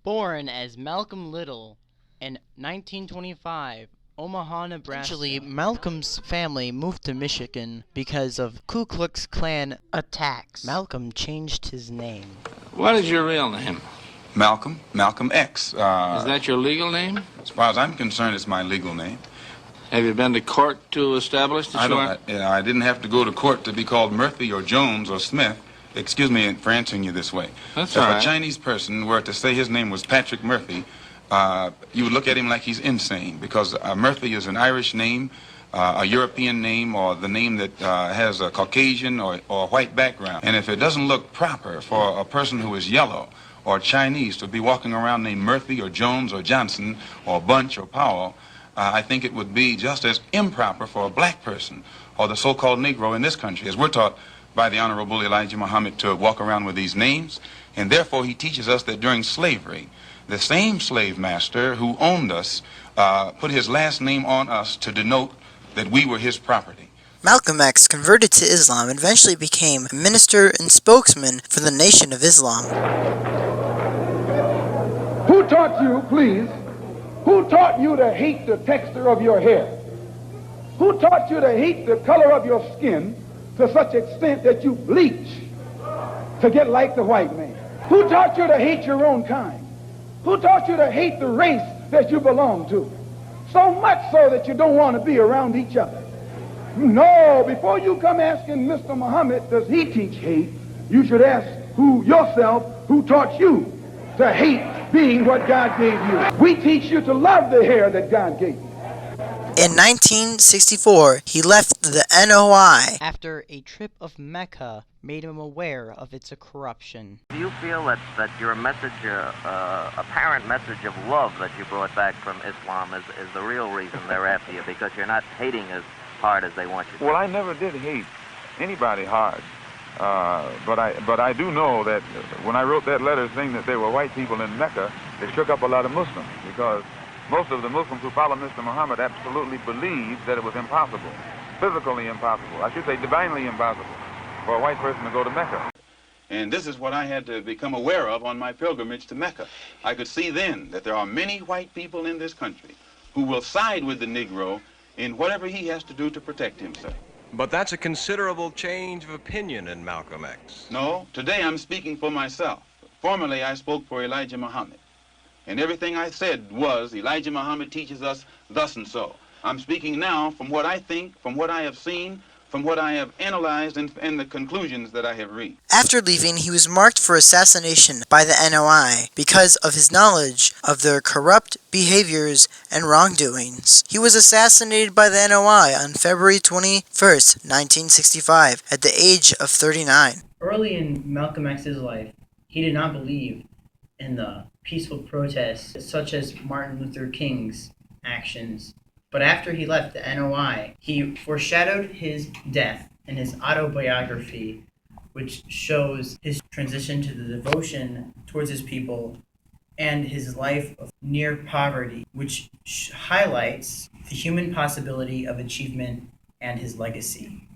Born as Malcolm Little in 1925, Omaha, Nebraska. Eventually, Malcolm's family moved to Michigan because of Ku Klux Klan attacks. Malcolm changed his name. What is your real name? Malcolm X. Is that your legal name? As far as I'm concerned, it's my legal name. Have you been to court to establish that you are? I didn't have to go to court to be called Murphy or Jones or Smith. Excuse me for answering you this way. That's all right. If a Chinese person were to say his name was Patrick Murphy, you would look at him like he's insane, because Murphy is an Irish name, a European name, or the name that has a Caucasian or white background. And if it doesn't look proper for a person who is yellow or Chinese to be walking around named Murphy or Jones or Johnson or Bunch or Powell, I think it would be just as improper for a black person or the so-called Negro in this country, as we're taught by the Honorable Elijah Muhammad to walk around with these names. And therefore he teaches us that during slavery, the same slave master who owned us put his last name on us to denote that we were his property. Malcolm X converted to Islam and eventually became a minister and spokesman for the Nation of Islam. Who taught you, please, who taught you to hate the texture of your hair? Who taught you to hate the color of your skin to such extent that you bleach to get like the white man? Who taught you to hate your own kind? Who taught you to hate the race that you belong to? So much so that you don't want to be around each other. No, before you come asking Mr. Muhammad, does he teach hate, you should ask yourself, who taught you to hate being what God gave you? We teach you to love the hair that God gave you. In 1964, he left the NOI after a trip of Mecca made him aware of its corruption. Do you feel that your message, apparent message of love that you brought back from Islam is the real reason they're after you, because you're not hating as hard as they want you to? Well, I never did hate anybody hard. But I do know that when I wrote that letter saying that there were white people in Mecca, it shook up a lot of Muslims, because most of the Muslims who follow Mr. Muhammad absolutely believed that it was impossible, physically impossible, I should say divinely impossible, for a white person to go to Mecca. And this is what I had to become aware of on my pilgrimage to Mecca. I could see then that there are many white people in this country who will side with the Negro in whatever he has to do to protect himself. But that's a considerable change of opinion in Malcolm X. No, today I'm speaking for myself. Formerly I spoke for Elijah Muhammad. And everything I said was, Elijah Muhammad teaches us thus and so. I'm speaking now from what I think, from what I have seen, from what I have analyzed, and the conclusions that I have reached. After leaving, he was marked for assassination by the NOI because of his knowledge of their corrupt behaviors and wrongdoings. He was assassinated by the NOI on February 21st, 1965, at the age of 39. Early in Malcolm X's life, he did not believe in the peaceful protests such as Martin Luther King's actions. But after he left the NOI, he foreshadowed his death in his autobiography, which shows his transition to the devotion towards his people and his life of near poverty, which highlights the human possibility of achievement and his legacy.